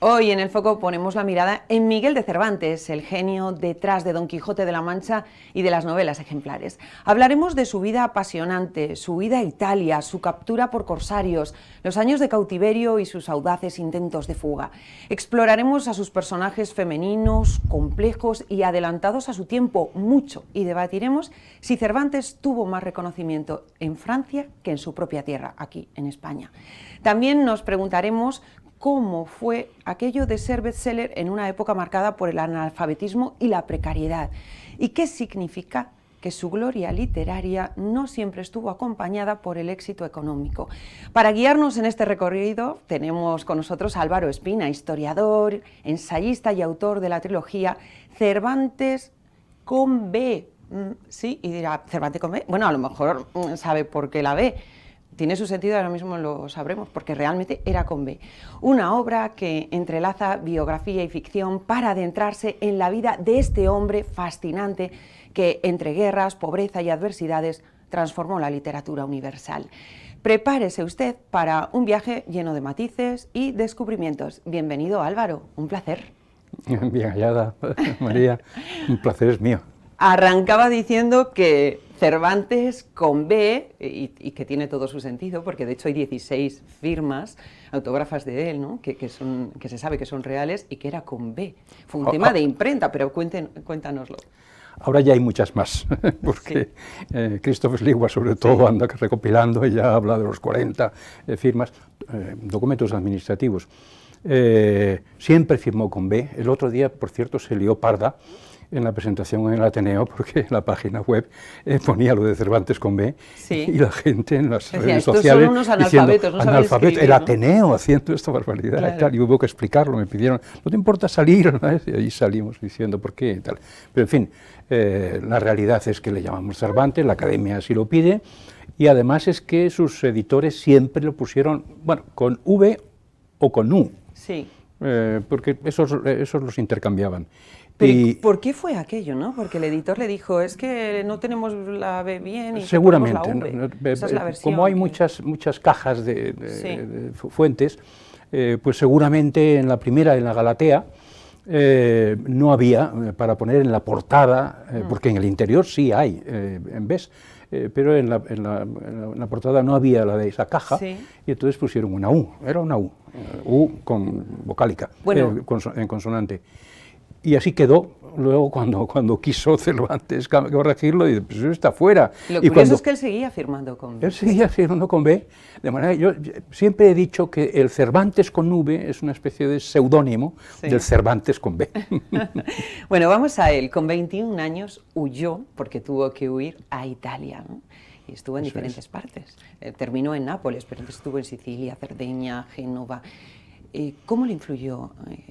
Hoy en El Foco ponemos la mirada en Miguel de Cervantes, el genio detrás de Don Quijote de la Mancha y de las novelas ejemplares. Hablaremos de su vida apasionante, su huida a Italia, su captura por corsarios, los años de cautiverio y sus audaces intentos de fuga. Exploraremos a sus personajes femeninos, complejos y adelantados a su tiempo, mucho, y debatiremos si Cervantes tuvo más reconocimiento en Francia que en su propia tierra, aquí en España. También nos preguntaremos cómo fue aquello de ser bestseller en una época marcada por el analfabetismo y la precariedad, y qué significa que su gloria literaria no siempre estuvo acompañada por el éxito económico. Para guiarnos en este recorrido tenemos con nosotros a Álvaro Espina, historiador, ensayista y autor de la trilogía Cervantes con B. Sí, y dirá, ¿Cervantes con B? Bueno, a lo mejor sabe por qué la B. Tiene su sentido, ahora mismo lo sabremos, porque realmente era con B. Una obra que entrelaza biografía y ficción para adentrarse en la vida de este hombre fascinante que, entre guerras, pobreza y adversidades, transformó la literatura universal. Prepárese usted para un viaje lleno de matices y descubrimientos. Bienvenido, Álvaro, un placer. Bien hallada, María, un placer es mío. Arrancaba diciendo que Cervantes con B, y que tiene todo su sentido, porque de hecho hay 16 firmas autógrafas de él, ¿no? que se sabe que son reales, y que era con B. Fue un tema de imprenta, pero cuéntanoslo. Ahora ya hay muchas más, porque sí. Christoph Sligua sobre todo anda recopilando y ya habla de los 40 firmas, documentos administrativos. Siempre firmó con B. El otro día, por cierto, se lió parda en la presentación en el Ateneo, porque en la página web ponía lo de Cervantes con B, sí. Y la gente en las redes sociales son unos analfabetos, diciendo, no escribir, el Ateneo, ¿no? Haciendo esta barbaridad, claro. Y tal, y hubo que explicarlo, me pidieron, ¿no te importa salir? ¿No? Y ahí salimos diciendo por qué y tal. Pero en fin, la realidad es que le llamamos Cervantes, la Academia así lo pide, y además es que sus editores siempre lo pusieron, bueno, con V o con U, sí. Porque esos los intercambiaban. Pero ¿por qué fue aquello, no? Porque el editor le dijo, es que no tenemos la B bien y seguramente, la V. Esa es la versión como hay muchas cajas de fuentes, pues seguramente en la primera, en la Galatea, no había para poner en la portada, porque en el interior sí hay, en vez, pero en la portada no había la de esa caja, sí. Y entonces pusieron una U, era una U con vocálica, bueno. En consonante. Y así quedó. Luego, cuando quiso Cervantes corregirlo, y pues eso está fuera. Lo curioso es que él seguía firmando con B. Él seguía firmando con B. De manera que yo siempre he dicho que el Cervantes con V es una especie de seudónimo, sí, del Cervantes con B. Bueno, vamos a él. Con 21 años huyó, porque tuvo que huir, a Italia, ¿no? Y estuvo en diferentes partes. Terminó en Nápoles, pero antes estuvo en Sicilia, Cerdeña, Génova. ¿Cómo le influyó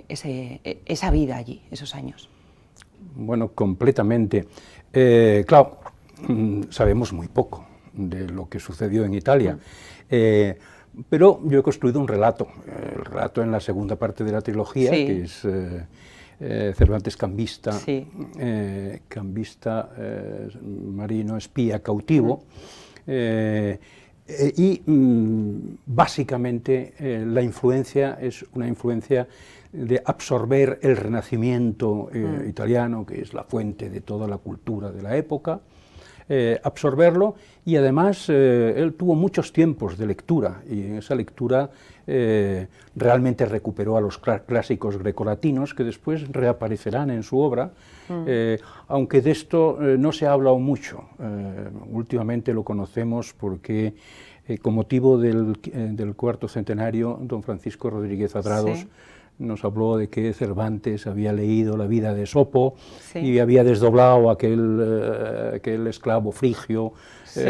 esa vida allí, esos años? Bueno, completamente. Claro, sabemos muy poco de lo que sucedió en Italia, pero yo he construido un relato, el relato en la segunda parte de la trilogía, sí, que es Cervantes cambista, sí, marino, espía, cautivo, y básicamente la influencia es una influencia de absorber el Renacimiento italiano, que es la fuente de toda la cultura de la época, absorberlo, y además él tuvo muchos tiempos de lectura, y en esa lectura realmente recuperó a los clásicos grecolatinos, que después reaparecerán en su obra, aunque de esto no se ha hablado mucho. Últimamente lo conocemos porque con motivo del cuarto centenario, don Francisco Rodríguez Adrados, sí, nos habló de que Cervantes había leído la vida de Esopo, sí, y había desdoblado aquel esclavo frigio, sí,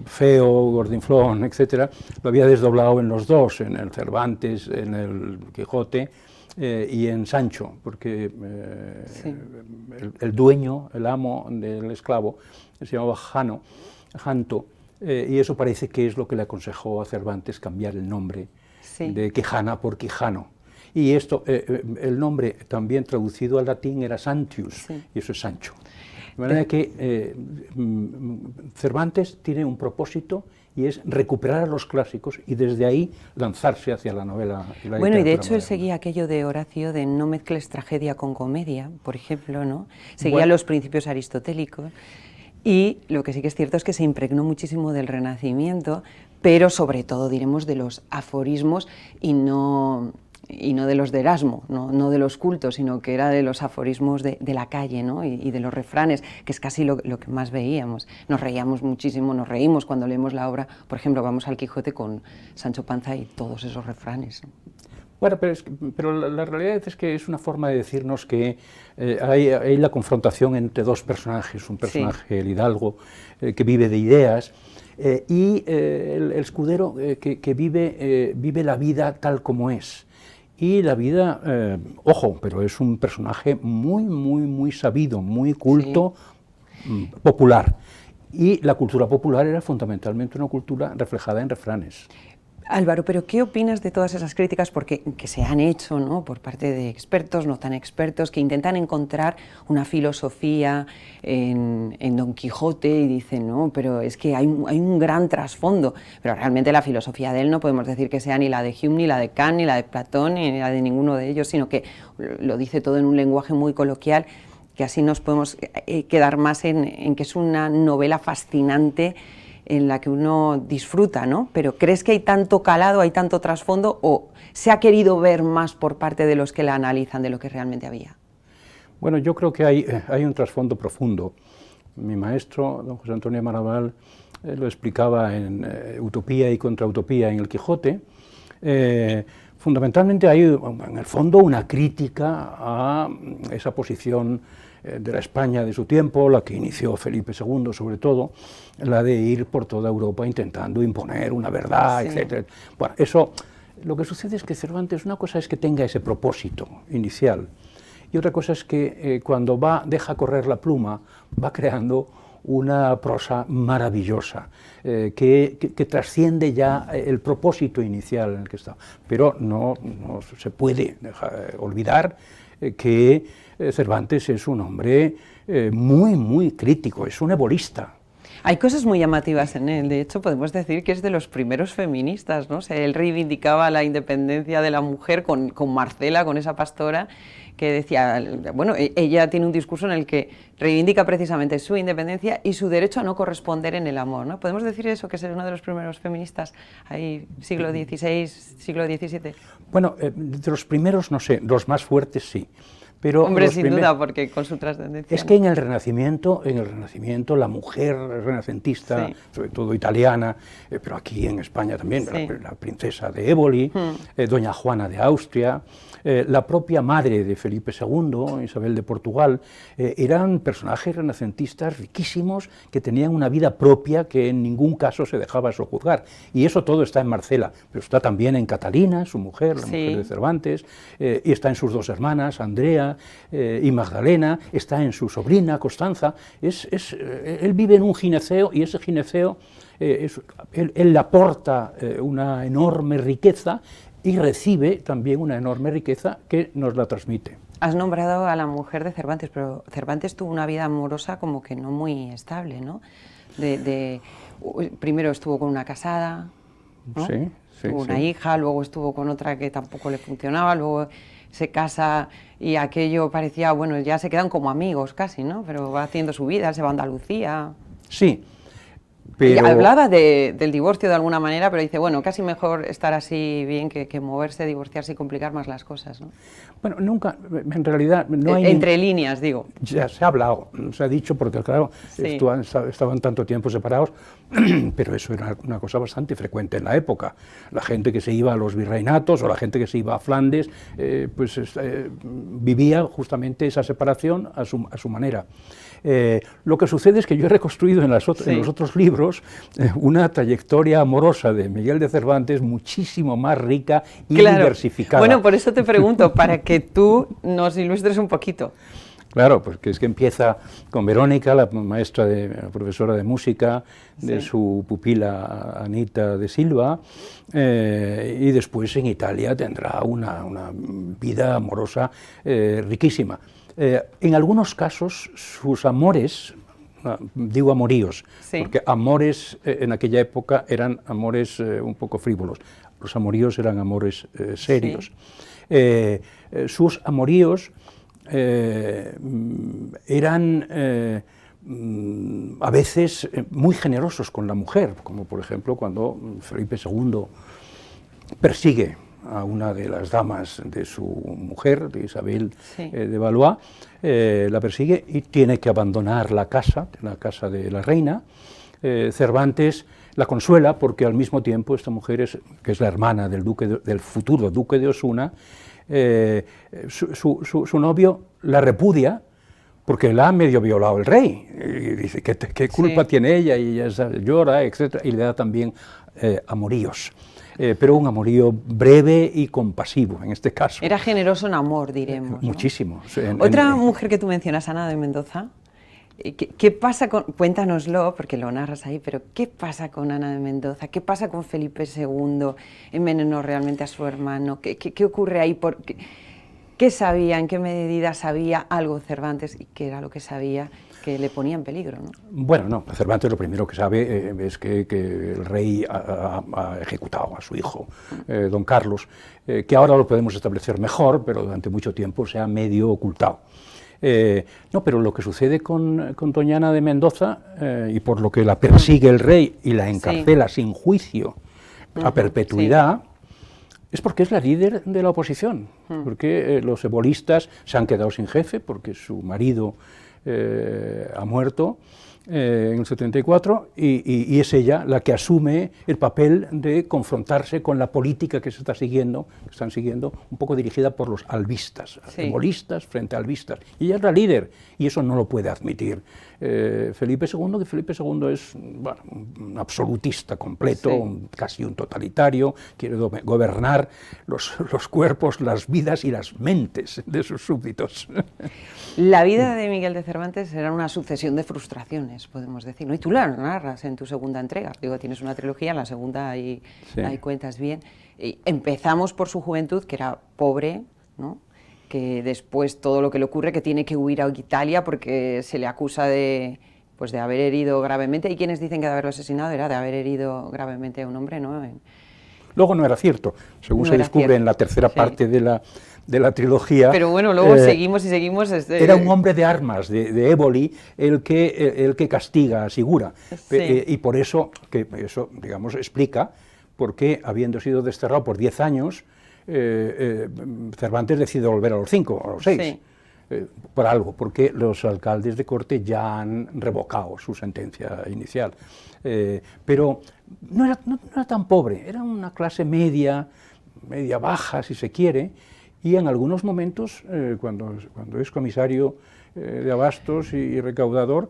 feo, gordinflón, etc. Lo había desdoblado en los dos, en el Cervantes, en el Quijote y en Sancho, porque sí, el dueño, el amo del esclavo, se llamaba Janto, y eso parece que es lo que le aconsejó a Cervantes cambiar el nombre, sí, de Quijana por Quijano. Y esto, el nombre también traducido al latín era Santius, sí, y eso es Sancho. De manera que Cervantes tiene un propósito y es recuperar a los clásicos y desde ahí lanzarse hacia la novela y la Bueno, y de literatura hecho él moderna. seguía aquello de Horacio de no mezcles tragedia con comedia, por ejemplo, ¿no? Seguía Bueno. los principios aristotélicos. Y lo que sí que es cierto es que se impregnó muchísimo del Renacimiento, pero sobre todo, diremos, de los aforismos y no de los de Erasmo, no de los cultos, sino que era de los aforismos de la calle, ¿no? y de los refranes, que es casi lo que más veíamos. Nos reíamos muchísimo, nos reímos cuando leemos la obra, por ejemplo, vamos al Quijote con Sancho Panza y todos esos refranes, ¿no? Bueno, pero la realidad es que es una forma de decirnos que hay la confrontación entre dos personajes, un personaje, sí, el hidalgo, que vive de ideas, y el escudero que vive la vida tal como es. Y la vida, ojo, pero es un personaje muy sabido, muy culto, sí, popular. Y la cultura popular era fundamentalmente una cultura reflejada en refranes. Álvaro, pero ¿qué opinas de todas esas críticas que se han hecho, ¿no?, por parte de expertos, no tan expertos, que intentan encontrar una filosofía en Don Quijote y dicen, no, pero es que hay un gran trasfondo, pero realmente la filosofía de él no podemos decir que sea ni la de Hume, ni la de Kant, ni la de Platón, ni la de ninguno de ellos, sino que lo dice todo en un lenguaje muy coloquial, que así nos podemos quedar más en que es una novela fascinante en la que uno disfruta, ¿no? Pero ¿crees que hay tanto calado, hay tanto trasfondo, o se ha querido ver más por parte de los que la analizan de lo que realmente había? Bueno, yo creo que hay un trasfondo profundo. Mi maestro, don José Antonio Maraval, lo explicaba en Utopía y Contrautopía en el Quijote. Fundamentalmente hay en el fondo una crítica a esa posición de la España de su tiempo, la que inició Felipe II sobre todo, la de ir por toda Europa intentando imponer una verdad, sí, etc. Bueno, eso, lo que sucede es que Cervantes, una cosa es que tenga ese propósito inicial, y otra cosa es que cuando deja correr la pluma, va creando una prosa maravillosa, que trasciende ya el propósito inicial en el que está. Pero no se puede olvidar que Cervantes es un hombre muy crítico, es un ebolista. Hay cosas muy llamativas en él, de hecho podemos decir que es de los primeros feministas, ¿no? O sea, él reivindicaba la independencia de la mujer con Marcela, con esa pastora, que decía, bueno, ella tiene un discurso en el que reivindica precisamente su independencia y su derecho a no corresponder en el amor, ¿no? ¿Podemos decir eso, que es uno de los primeros feministas, ahí siglo XVI, siglo XVII? Bueno, de los primeros no sé, los más fuertes sí. Pero hombre, sin duda, porque con su trascendencia. Es que en el Renacimiento la mujer renacentista, sí, sobre todo italiana, pero aquí en España también, sí, la princesa de Éboli, doña Juana de Austria, la propia madre de Felipe II, Isabel de Portugal, eran personajes renacentistas riquísimos que tenían una vida propia que en ningún caso se dejaba sojuzgar. Y eso todo está en Marcela, pero está también en Catalina, su mujer, la mujer de Cervantes, y está en sus dos hermanas, Andrea y Magdalena, está en su sobrina Constanza. Él vive en un gineceo, y ese gineceo, él le aporta una enorme riqueza y recibe también una enorme riqueza que nos la transmite. Has nombrado a la mujer de Cervantes, pero Cervantes tuvo una vida amorosa como que no muy estable, ¿no? Primero estuvo con una casada, ¿no? Sí, tuvo una hija, luego estuvo con otra que tampoco le funcionaba, luego se casa y aquello parecía, bueno, ya se quedan como amigos casi, ¿no? Pero va haciendo su vida, se va a Andalucía. Sí, pero... Hablaba del divorcio de alguna manera, pero dice, bueno, casi mejor estar así bien que moverse, divorciarse y complicar más las cosas, ¿no? Bueno, nunca, en realidad no hay... Entre líneas, digo. Ya se ha hablado, se ha dicho, porque claro, sí, estaban tanto tiempo separados, pero eso era una cosa bastante frecuente en la época. La gente que se iba a los virreinatos o la gente que se iba a Flandes, vivía justamente esa separación a su manera. Lo que sucede es que yo he reconstruido en los otros libros una trayectoria amorosa de Miguel de Cervantes muchísimo más rica y diversificada. Bueno, por eso te pregunto, para que tú nos ilustres un poquito. Claro, porque es que empieza con Verónica, la profesora de música de su pupila Anita de Silva, y después en Italia tendrá una vida amorosa riquísima. En algunos casos, sus amores, digo amoríos, sí, porque amores en aquella época eran amores un poco frívolos, los amoríos eran amores serios. sí. Sus amoríos eran a veces muy generosos con la mujer, como por ejemplo cuando Felipe II persigue a una de las damas de su mujer, de Isabel Sí. de Valois, la persigue y tiene que abandonar la casa de la reina. Cervantes la consuela porque al mismo tiempo esta mujer, que es la hermana del futuro duque de Osuna, su novio la repudia porque la ha medio violado el rey, y dice, ¿qué culpa Sí. tiene ella? Y ella llora, etc., y le da también amoríos, pero un amorío breve y compasivo, en este caso. Era generoso en amor, diremos, ¿no? Muchísimo. Otra mujer que tú mencionas, Ana de Mendoza, ¿qué pasa con, cuéntanoslo, porque lo narras ahí, pero qué pasa con Ana de Mendoza? ¿Qué pasa con Felipe II? ¿Envenenó realmente a su hermano? ¿Qué ocurre ahí? ¿Qué sabía? ¿En qué medida sabía algo Cervantes? ¿Y qué era lo que sabía que le ponía en peligro, ¿no? Bueno, no, Cervantes lo primero que sabe es que el rey ha ejecutado a su hijo, don Carlos, que ahora lo podemos establecer mejor, pero durante mucho tiempo se ha medio ocultado. No, pero lo que sucede con doña Ana de Mendoza, y por lo que la persigue el rey y la encarcela sin juicio a perpetuidad, sí, es porque es la líder de la oposición, porque los ebolistas se han quedado sin jefe, porque su marido ha muerto en el 74, y es ella la que asume el papel de confrontarse con la política que están siguiendo, un poco dirigida por los albistas, sí, ebolistas frente a albistas, y ella es la líder, y eso no lo puede admitir Felipe II, que Felipe II es, bueno, un absolutista completo, sí, casi un totalitario, quiere gobernar los cuerpos, las vidas y las mentes de sus súbditos. La vida de Miguel de Cervantes era una sucesión de frustraciones, podemos decir, ¿no? Y tú la narras en tu segunda entrega. Digo, tienes una trilogía, en la segunda ahí cuentas bien. Y empezamos por su juventud, que era pobre, ¿no? Que después todo lo que le ocurre, que tiene que huir a Italia porque se le acusa de haber herido gravemente. Hay quienes dicen que de haberlo asesinado era de haber herido gravemente a un hombre, ¿no? Luego no era cierto, según se descubre en la tercera parte de la trilogía. Pero bueno, luego seguimos y seguimos. Era un hombre de armas, de Éboli, el que castiga a Sigura. Sí. Y por eso, eso, digamos, explica por qué, habiendo sido desterrado por 10 años, Cervantes decide volver a los 5, a los 6. Sí. Por algo, porque los alcaldes de corte ya han revocado su sentencia inicial. Pero no era tan pobre, era una clase media baja, si se quiere, y en algunos momentos, cuando es comisario de abastos y recaudador,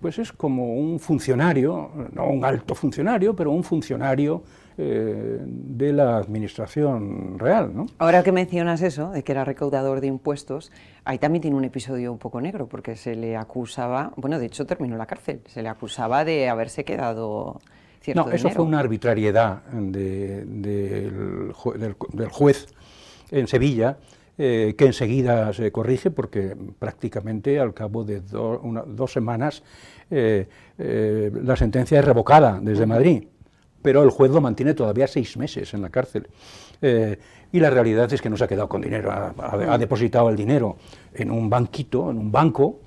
pues es como un funcionario, no un alto funcionario, pero un funcionario de la administración real, ¿no? Ahora que mencionas eso, de que era recaudador de impuestos, ahí también tiene un episodio un poco negro, porque se le acusaba, bueno, de hecho terminó en la cárcel, se le acusaba de haberse quedado cierto dinero. No, eso fue una arbitrariedad del juez en Sevilla, que enseguida se corrige, porque prácticamente al cabo de 2 semanas la sentencia es revocada desde Madrid, pero el juez lo mantiene todavía 6 meses en la cárcel. Y la realidad es que no se ha quedado con dinero, ha depositado el dinero en un banquito, en un banco,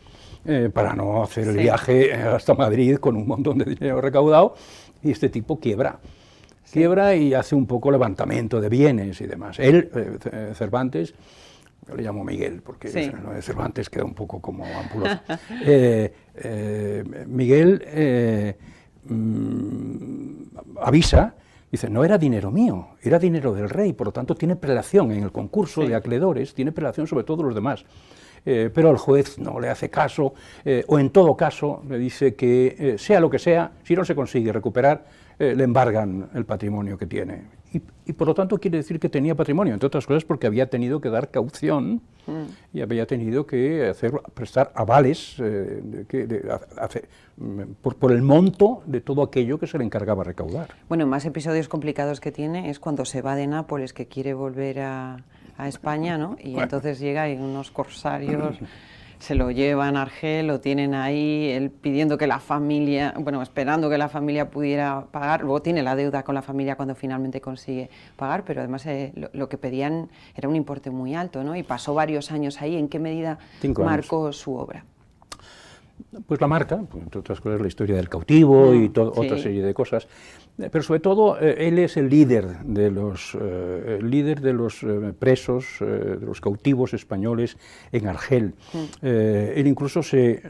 para no hacer el viaje hasta Madrid con un montón de dinero recaudado, y este tipo quiebra y hace un poco levantamiento de bienes y demás. Él, Cervantes, yo le llamo Miguel, porque lo de Cervantes queda un poco como ampuloso. Miguel avisa, dice, no era dinero mío, era dinero del rey, por lo tanto tiene prelación en el concurso de acreedores, tiene prelación sobre todos los demás. Pero el juez no le hace caso, o en todo caso le dice que sea lo que sea, si no se consigue recuperar, le embargan el patrimonio que tiene. Y por lo tanto quiere decir que tenía patrimonio, entre otras cosas porque había tenido que dar caución y había tenido que prestar avales por el monto de todo aquello que se le encargaba recaudar. Bueno, más episodios complicados que tiene es cuando se va de Nápoles, que quiere volver a a España, ¿no? Y entonces llega y unos corsarios se lo llevan a Argel, lo tienen ahí, él pidiendo que la familia, bueno, esperando que la familia pudiera pagar, luego tiene la deuda con la familia cuando finalmente consigue pagar, pero además lo que pedían era un importe muy alto, ¿no? Y pasó varios años ahí. ¿En qué medida 5 años. marcó su obra? Pues la marca, pues, entre otras cosas, la historia del cautivo y otra serie de cosas. Pero sobre todo, él es el líder de los presos, de los cautivos españoles en Argel. Él incluso se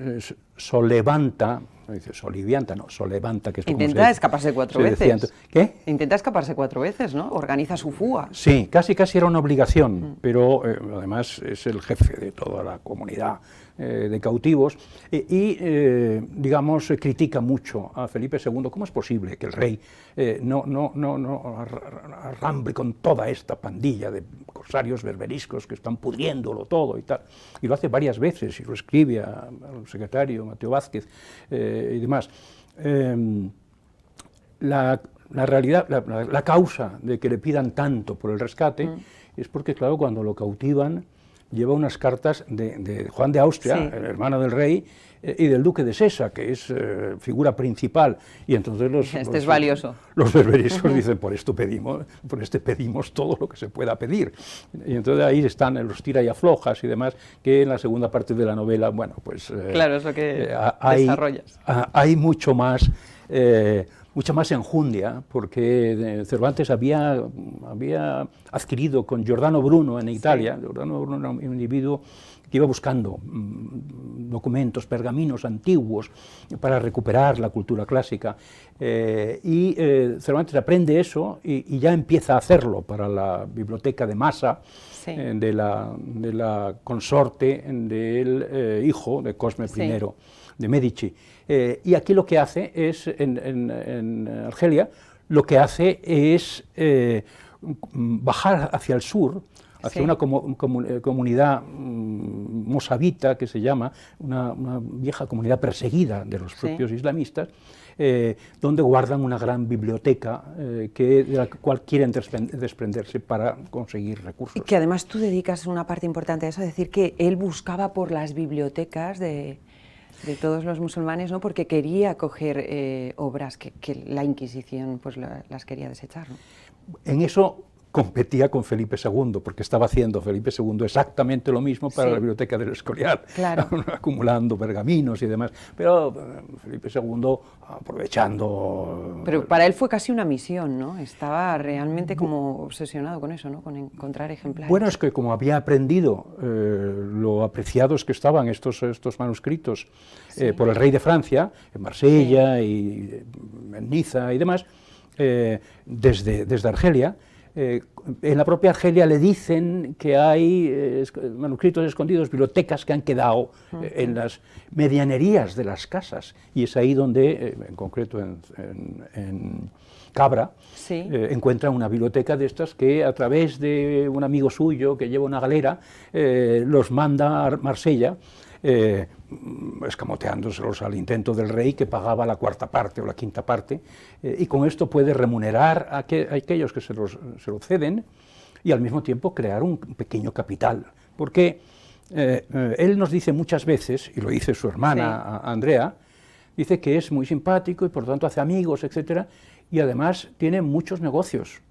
solevanta, no dice solivianta, no, solevanta, que es como Intenta escaparse 4 veces. ¿Qué? Intenta escaparse 4 veces, ¿no? Organiza su fuga. Sí, casi era una obligación, pero además es el jefe de toda la comunidad de cautivos digamos, critica mucho a Felipe II. ¿Cómo es posible que el rey no arramble con toda esta pandilla de corsarios berberiscos que están pudriéndolo todo y tal? Y lo hace varias veces y lo escribe al secretario Mateo Vázquez y demás. La realidad, la causa de que le pidan tanto por el rescate es porque, claro, cuando lo cautivan, lleva unas cartas de Juan de Austria, el hermano del rey, y del duque de Sesa, que es figura principal, y entonces es valioso. Los berberiscos dicen, por este pedimos todo lo que se pueda pedir. Y entonces ahí están los tira y aflojas y demás, que en la segunda parte de la novela, bueno, pues... claro, es lo que desarrollas. Hay mucho más... mucha más enjundia, porque Cervantes había adquirido con Giordano Bruno en Italia. Giordano Bruno era un individuo que iba buscando documentos, pergaminos antiguos para recuperar la cultura clásica, y Cervantes aprende eso y ya empieza a hacerlo para la biblioteca de Massa, de la consorte del hijo de Cosme I de Medici. Y aquí lo que hace es, en Argelia, lo que hace es bajar hacia el sur, hacia una comunidad mosabita, que se llama, una vieja comunidad perseguida de los propios islamistas, donde guardan una gran biblioteca de la cual quieren desprenderse para conseguir recursos. Y que además tú dedicas una parte importante a eso, es decir, que él buscaba por las bibliotecas de todos los musulmanes, ¿no? Porque quería coger obras que la Inquisición pues las quería desechar, ¿no? En eso competía con Felipe II, porque estaba haciendo Felipe II exactamente lo mismo para la biblioteca del Escorial, acumulando pergaminos y demás, pero Felipe II aprovechando... Pero para él fue casi una misión, ¿no? Estaba realmente como obsesionado con eso, ¿no? Con encontrar ejemplares. Bueno, es que como había aprendido lo apreciados que estaban estos manuscritos por el rey de Francia, en Marsella y en Niza y demás, desde Argelia, en la propia Argelia le dicen que hay manuscritos escondidos, bibliotecas que han quedado en las medianerías de las casas, y es ahí donde, en concreto en Cabra, encuentra una biblioteca de estas que, a través de un amigo suyo que lleva una galera, los manda a Marsella, escamoteándoselos al intento del rey, que pagaba la 4ª parte o la 5ª parte, y con esto puede remunerar a aquellos que se lo ceden y al mismo tiempo crear un pequeño capital, porque él nos dice muchas veces, y lo dice su hermana Andrea, dice que es muy simpático y por tanto hace amigos, etcétera, y además tiene muchos negocios.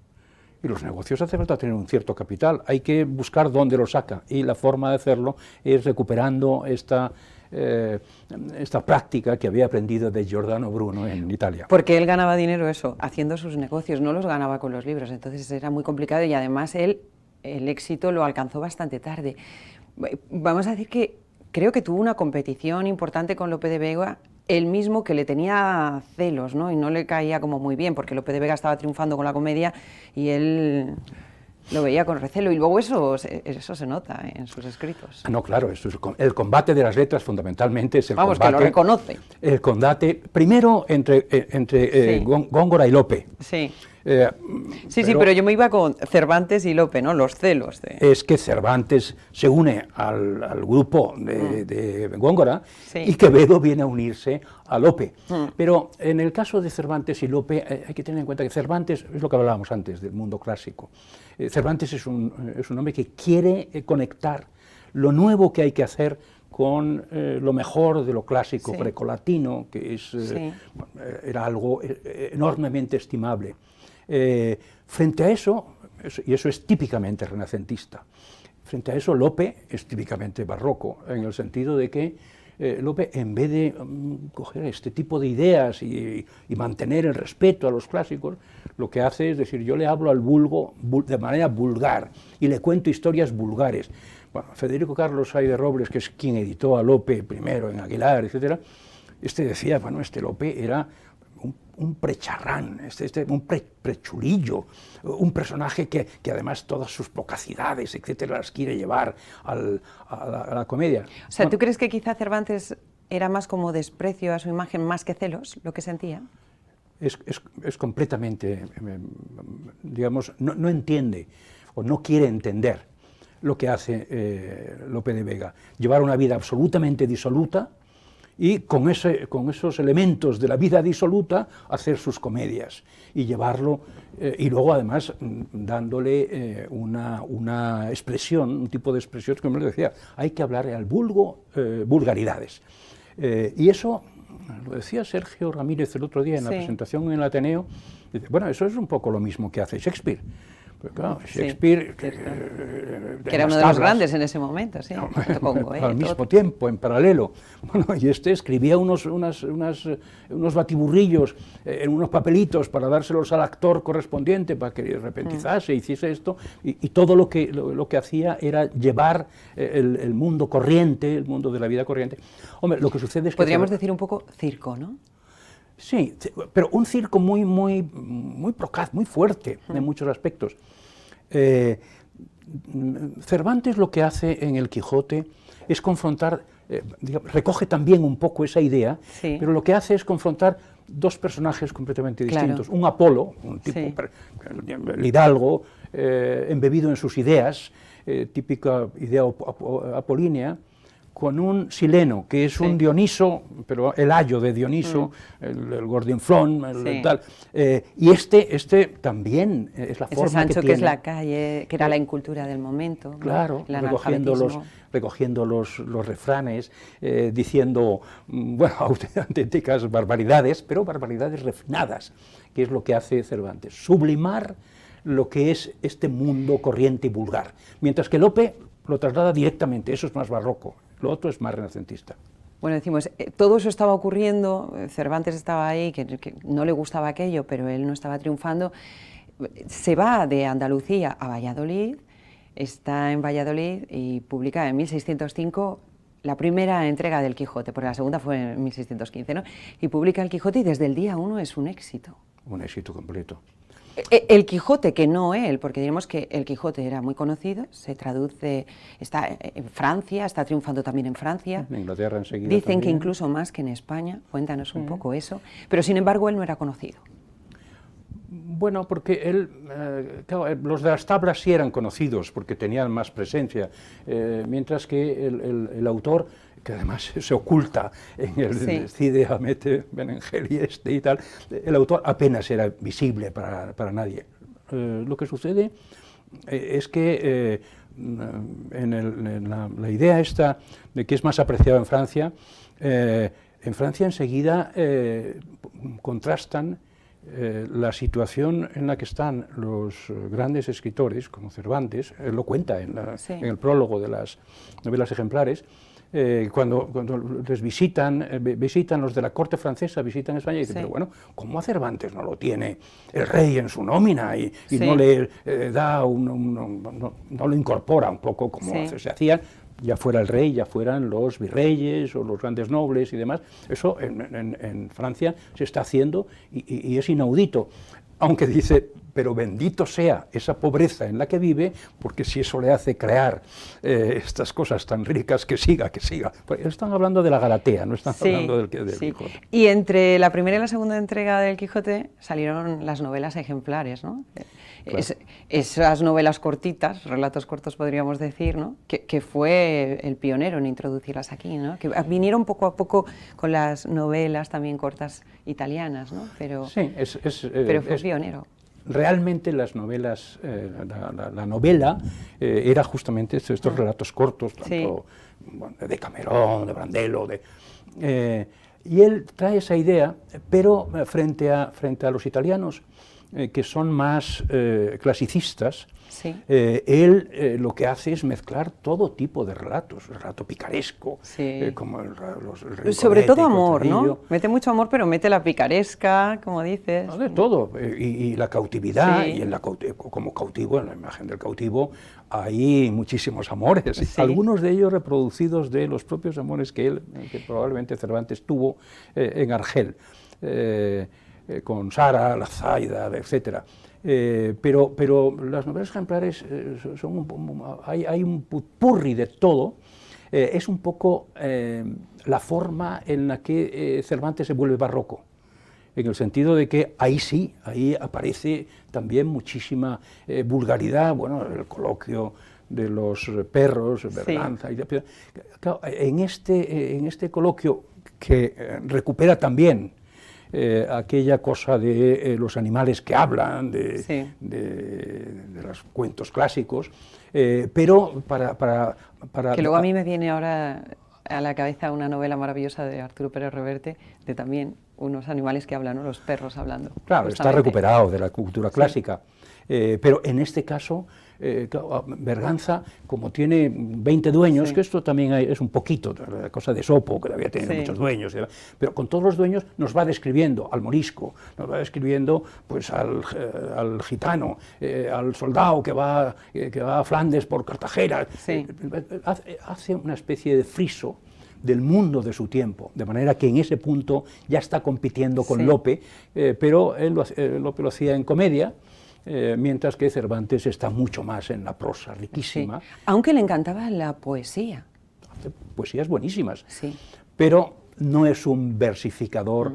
Y los negocios hace falta tener un cierto capital, hay que buscar dónde lo saca, y la forma de hacerlo es recuperando esta práctica que había aprendido de Giordano Bruno en Italia. Porque él ganaba dinero haciendo sus negocios, no los ganaba con los libros, entonces era muy complicado, y además el éxito lo alcanzó bastante tarde. Vamos a decir que creo que tuvo una competición importante con Lope de Vega, él mismo, que le tenía celos, ¿no? Y no le caía como muy bien, porque Lope de Vega estaba triunfando con la comedia y él lo veía con recelo, y luego eso se nota en sus escritos. No, claro, el combate de las letras fundamentalmente es el combate... Vamos, que lo reconoce. El combate, primero entre Góngora y Lope. Sí. Sí, pero yo me iba con Cervantes y Lope, ¿no? Los celos. Es que Cervantes se une al grupo de Góngora, sí, y Quevedo viene a unirse a Lope. Pero en el caso de Cervantes y Lope hay que tener en cuenta que Cervantes, es lo que hablábamos antes del mundo clásico, Cervantes es un hombre que quiere conectar lo nuevo que hay que hacer con lo mejor de lo clásico grecolatino, que es, era algo enormemente estimable. Frente a eso, y eso es típicamente renacentista, frente a eso Lope es típicamente barroco, en el sentido de que Lope, en vez de coger este tipo de ideas y mantener el respeto a los clásicos, lo que hace es decir, yo le hablo al vulgo de manera vulgar y le cuento historias vulgares. Bueno, Federico Carlos Say de Robles, que es quien editó a Lope primero en Aguilar, etc., decía, bueno, Lope era un precharrán, un prechulillo, un personaje que además todas sus locuacidades, etcétera, las quiere llevar a la comedia. O sea, ¿tú crees que quizá Cervantes era más como desprecio a su imagen más que celos, lo que sentía? Es completamente, digamos, no entiende o no quiere entender lo que hace Lope de Vega, llevar una vida absolutamente disoluta y con esos elementos de la vida disoluta hacer sus comedias y llevarlo, y luego además dándole una expresión, un tipo de expresión, como les decía, hay que hablar al vulgo vulgaridades. Y eso, lo decía Sergio Ramírez el otro día en la presentación en el Ateneo, dice, bueno, eso es un poco lo mismo que hace Shakespeare. Pero claro, Shakespeare, que era uno de los grandes en ese momento, sí. Al mismo tiempo, en paralelo. Bueno, y escribía unos batiburrillos en unos papelitos para dárselos al actor correspondiente para que repentizase, hiciese esto, y todo lo que hacía era llevar el mundo corriente, el mundo de la vida corriente. Hombre, lo que sucede es que... Podríamos decir un poco circo, ¿no? Sí, pero un circo muy procaz, muy fuerte en muchos aspectos. Cervantes lo que hace en El Quijote es confrontar, recoge también un poco esa idea, pero lo que hace es confrontar dos personajes completamente distintos. Un Apolo, un tipo, el hidalgo, embebido en sus ideas, típica idea apolínea, con un Sileno, que es un Dioniso, pero el ayo de Dioniso, el Gordinflón, tal. Y este también es la forma ese Sancho que tiene. Que es la calle, que era la incultura del momento. Claro, recogiendo los refranes, diciendo, bueno, auténticas barbaridades, pero barbaridades refinadas, que es lo que hace Cervantes, sublimar lo que es este mundo corriente y vulgar. Mientras que Lope lo traslada directamente, eso es más barroco. Lo otro es más renacentista. Bueno, decimos, todo eso estaba ocurriendo, Cervantes estaba ahí, que no le gustaba aquello, pero él no estaba triunfando. Se va de Andalucía a Valladolid, está en Valladolid y publica en 1605 la primera entrega del Quijote, porque la segunda fue en 1615, ¿no? Y publica El Quijote y desde el día 1 es un éxito. Un éxito completo. El Quijote, que no él, porque diremos que El Quijote era muy conocido, se traduce, está en Francia, está triunfando también en Francia. En Inglaterra enseguida. Dicen también. que incluso más que en España, cuéntanos un poco eso, pero sin embargo él no era conocido. Bueno, porque él, claro, los de las tablas sí eran conocidos, porque tenían más presencia, mientras que el autor, que además se oculta en el Cide Hamete Benengeli y tal, el autor apenas era visible para nadie. Lo que sucede es que en la idea esta de que es más apreciado en Francia enseguida contrastan la situación en la que están los grandes escritores, como Cervantes, él lo cuenta en el prólogo de las novelas ejemplares, cuando les visitan los de la corte francesa, visitan España y dicen, pero bueno, ¿cómo a Cervantes no lo tiene el rey en su nómina y no le da no lo incorpora un poco como se hacían? Ya fuera el rey, ya fueran los virreyes o los grandes nobles y demás, eso en Francia se está haciendo y es inaudito. aunque dice, pero bendito sea esa pobreza en la que vive, porque si eso le hace crear estas cosas tan ricas, que siga, que siga. Pues están hablando de la Galatea, no están hablando del Quijote. Y entre la primera y la segunda entrega del Quijote salieron las novelas ejemplares, ¿no? Claro. Esas novelas cortitas, relatos cortos podríamos decir, ¿no? Que fue el pionero en introducirlas aquí, ¿no? Que vinieron poco a poco con las novelas también cortas italianas, ¿no? Pero, sí, pero fue pionero. Realmente las novelas, la novela era justamente estos relatos cortos, tanto de Decamerón, de Brandello, y él trae esa idea, pero frente a los italianos, que son más clasicistas, él lo que hace es mezclar todo tipo de relatos, el relato picaresco, como el sobre todo amor, ¿no? Mete mucho amor, pero mete la picaresca, como dices. No, de todo, y la cautividad, y como cautivo, en la imagen del cautivo, hay muchísimos amores, algunos de ellos reproducidos de los propios amores que probablemente Cervantes tuvo en Argel, con Sara, la Zaida, etc. Pero las novelas ejemplares hay un purri de todo. Es un poco la forma en la que Cervantes se vuelve barroco, en el sentido de que ahí aparece también muchísima vulgaridad, bueno, el coloquio de los perros, Berganza, en este coloquio que recupera también aquella cosa de los animales que hablan, de los cuentos clásicos, pero para... Que luego a mí me viene ahora a la cabeza una novela maravillosa de Arturo Pérez Reverte, de también unos animales que hablan, ¿no? Los perros hablando. Claro, está recuperado de la cultura clásica, pero en este caso, Berganza, como tiene 20 dueños, que esto también es un poquito, la cosa de Esopo, que había tenido muchos dueños, pero con todos los dueños nos va describiendo al morisco, nos va describiendo pues al gitano, al soldado que va a Flandes por Cartagena, hace una especie de friso del mundo de su tiempo, de manera que en ese punto ya está compitiendo con Lope, pero Lope lo hacía en comedia, mientras que Cervantes está mucho más en la prosa riquísima. Aunque le encantaba la poesía. Hace poesías buenísimas, pero no es un versificador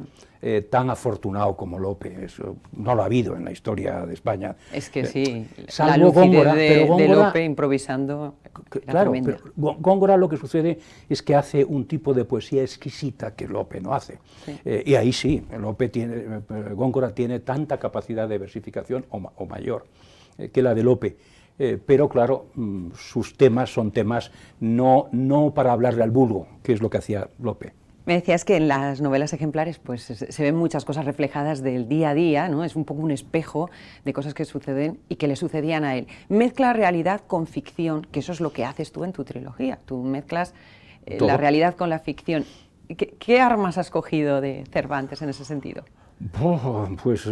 tan afortunado como Lope. Eso no lo ha habido en la historia de España. Es que sí, la lucidez de Lope improvisando. Claro, pero Góngora lo que sucede es que hace un tipo de poesía exquisita que Lope no hace. Y ahí Góngora tiene tanta capacidad de versificación o mayor que la de Lope. Pero claro, sus temas son temas no para hablarle al vulgo, que es lo que hacía Lope. Me decías que en las novelas ejemplares pues, se ven muchas cosas reflejadas del día a día, ¿no? Es un poco un espejo de cosas que suceden y que le sucedían a él. Mezcla realidad con ficción, que eso es lo que haces tú en tu trilogía. Tú mezclas la realidad con la ficción. ¿Qué armas has cogido de Cervantes en ese sentido? Pues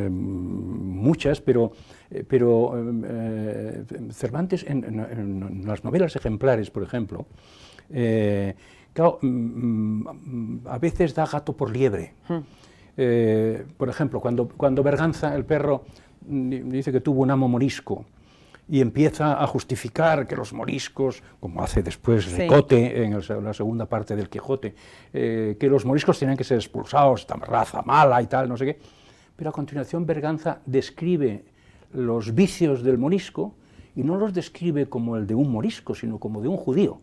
muchas, pero Cervantes en las novelas ejemplares, por ejemplo, claro, a veces da gato por liebre. Por ejemplo, cuando Berganza, el perro, dice que tuvo un amo morisco y empieza a justificar que los moriscos, como hace después Ricote en la segunda parte del Quijote, que los moriscos tenían que ser expulsados, esta raza mala y tal, no sé qué. Pero a continuación Berganza describe los vicios del morisco y no los describe como el de un morisco, sino como de un judío.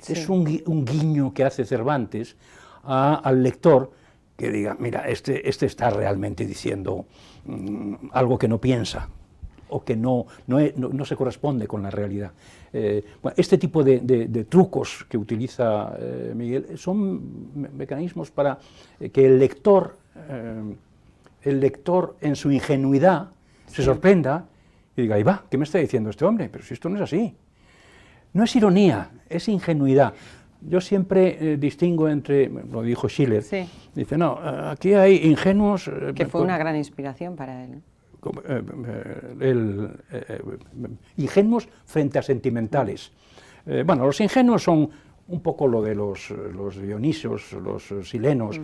Es un guiño que hace Cervantes al lector, que diga, mira, este está realmente diciendo algo que no piensa o que no se corresponde con la realidad. Bueno, este tipo de trucos que utiliza Miguel son mecanismos para que el lector en su ingenuidad se sorprenda y diga, ahí va, ¿qué me está diciendo este hombre? Pero si esto no es así. No es ironía, es ingenuidad. Yo siempre distingo entre, lo dijo Schiller, dice, no, aquí hay ingenuos... que fue una gran inspiración para él. Ingenuos frente a sentimentales. Bueno, los ingenuos son un poco lo de los Dionisios, los silenos,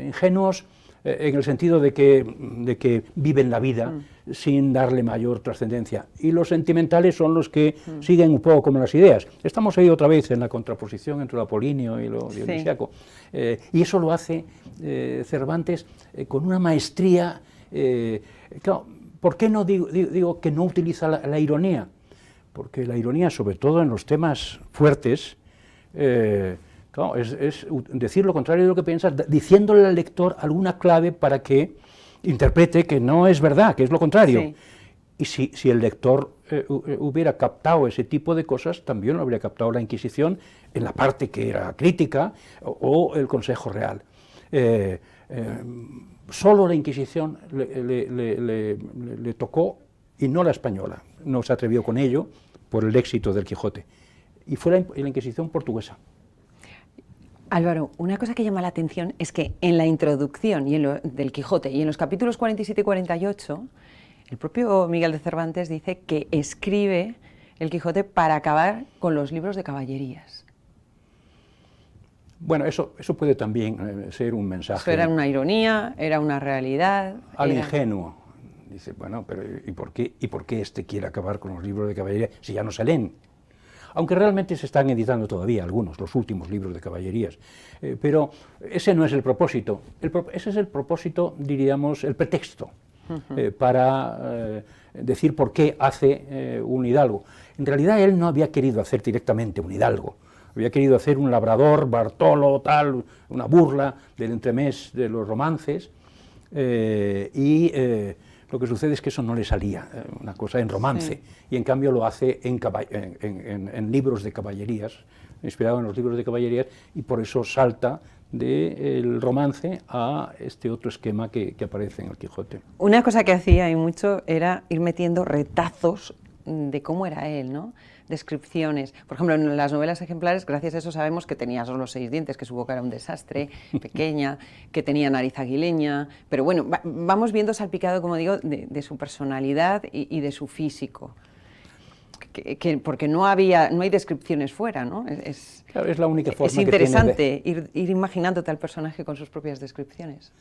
ingenuos en el sentido de que viven la vida sin darle mayor trascendencia. Y los sentimentales son los que siguen un poco como las ideas. Estamos ahí otra vez en la contraposición entre lo apolíneo y lo dionisiaco. Y eso lo hace Cervantes con una maestría. Claro, ¿por qué no digo que no utiliza la ironía? Porque la ironía, sobre todo en los temas fuertes, claro, es decir lo contrario de lo que piensas, diciéndole al lector alguna clave para que interprete que no es verdad, que es lo contrario. Sí. Y si el lector hubiera captado ese tipo de cosas, también lo habría captado la Inquisición en la parte que era crítica o el Consejo Real. Solo la Inquisición le tocó, y no la española, no se atrevió con ello por el éxito del Quijote, y fue la Inquisición portuguesa. Álvaro, una cosa que llama la atención es que en la introducción del Quijote y en los capítulos 47 y 48, el propio Miguel de Cervantes dice que escribe el Quijote para acabar con los libros de caballerías. Bueno, eso puede también ser un mensaje. Eso era una ironía, era una realidad. Al ingenuo. Dice, bueno, pero ¿y por qué este quiere acabar con los libros de caballerías si ya no se leen? Aunque realmente se están editando todavía algunos, los últimos libros de caballerías. Pero ese no es el propósito. Ese es el propósito, diríamos, el pretexto para decir por qué hace un hidalgo. En realidad él no había querido hacer directamente un hidalgo. Había querido hacer un labrador, Bartolo, tal, una burla del entremés de los romances. Lo que sucede es que eso no le salía, una cosa en romance, y en cambio lo hace en libros de caballerías, inspirado en los libros de caballerías, y por eso salta del romance a este otro esquema que aparece en el Quijote. Una cosa que hacía y mucho era ir metiendo retazos de cómo era él, ¿no? Descripciones. Por ejemplo, en las novelas ejemplares, gracias a eso sabemos que tenía solo 6 dientes, que su boca era un desastre, pequeña, que tenía nariz aguileña, pero bueno, vamos viendo salpicado, como digo, de su personalidad y de su físico. Porque no hay descripciones fuera, ¿no? Claro, es la única forma. Es interesante ir imaginándote al personaje con sus propias descripciones.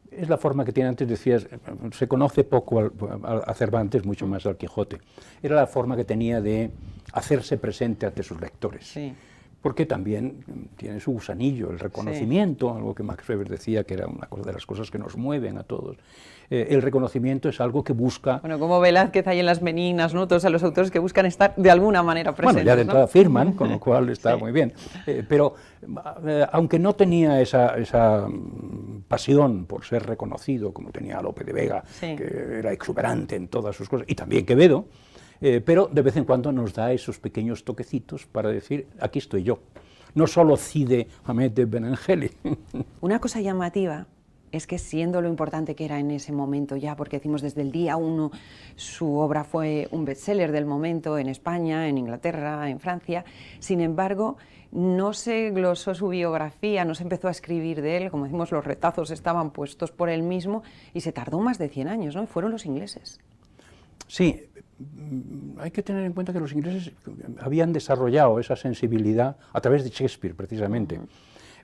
Es la forma que tiene, antes decías, se conoce poco a Cervantes, mucho más al Quijote. Era la forma que tenía de hacerse presente ante sus lectores. Sí. Porque también tiene su gusanillo, el reconocimiento, algo que Max Weber decía que era una cosa de las cosas que nos mueven a todos. El reconocimiento es algo que busca... Bueno, como Velázquez hay en Las Meninas, ¿no? Todos a los autores que buscan estar de alguna manera presentes. Bueno, ya de entrada firman, con lo cual está muy bien. Pero aunque no tenía esa pasión por ser reconocido, como tenía Lope de Vega, que era exuberante en todas sus cosas, y también Quevedo, pero de vez en cuando nos da esos pequeños toquecitos para decir, aquí estoy yo. No solo Cide Hamed de Benengeli. Una cosa llamativa es que, siendo lo importante que era en ese momento ya, porque decimos desde el día 1 su obra fue un bestseller del momento en España, en Inglaterra, en Francia, sin embargo no se glosó su biografía, no se empezó a escribir de él, como decimos, los retazos estaban puestos por él mismo y se tardó más de 100 años, ¿no? Fueron los ingleses. Sí, hay que tener en cuenta que los ingleses habían desarrollado esa sensibilidad a través de Shakespeare, precisamente,